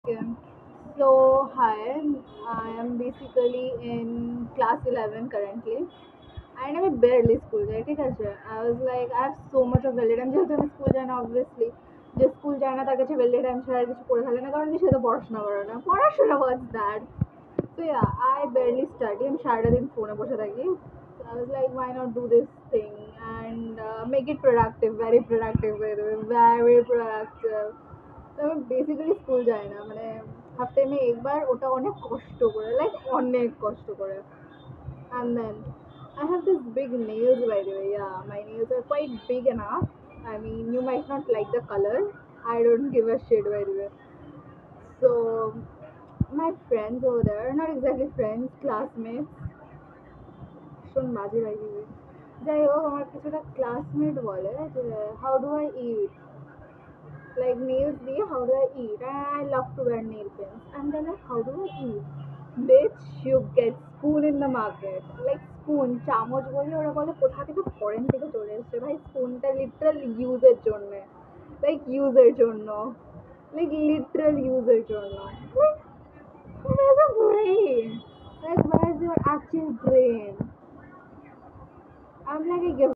Okay. So, hi, I am basically in class 11 currently. And আমি barely school যাই ঠিক আছে I was like I have so much of valid time যেহেতু আমি school যাই না obviously যে স্কুল যায় না তার কাছে valid time ছাড়া আর কিছু করে থাকে না কারণ কি সে তো পড়াশোনা করে না পড়াশোনা what's that. So yeah, I barely study. আমি সারাটা দিন ফোনে বসে থাকি. So I was like, why not do this thing and make it productive, very productive by the way, very productive. তো আমি বেসিক্যালি স্কুল যাই না মানে সপ্তাহে আমি একবার ওটা অনেক কষ্ট করে লাইক অনেক কষ্ট করে and then I have this big nails by the way. Yeah, my nails are quite big enough. I mean, you might not like the color. I don't give a shit by the way. So my friends over there, not exactly friends, classmates, ভীষণ বাজে লাগে যাই হোক আমার কিছুটা classmate বলে যে how do I eat like nails দিয়ে how do I eat and I love to wear nail pins and they're like how do I eat bitch you get spoon in the market like spoon চামচ বললে ওরা বলে কোথা থেকে foreign থেকে চলে এসছে ভাই স্পুনটা লিটারাল ইউজের জন্য লাইক ইউজের জন্য লাইক লিটারাল ইউজের জন্য like where's your brain like where's your actual brain I'm like I give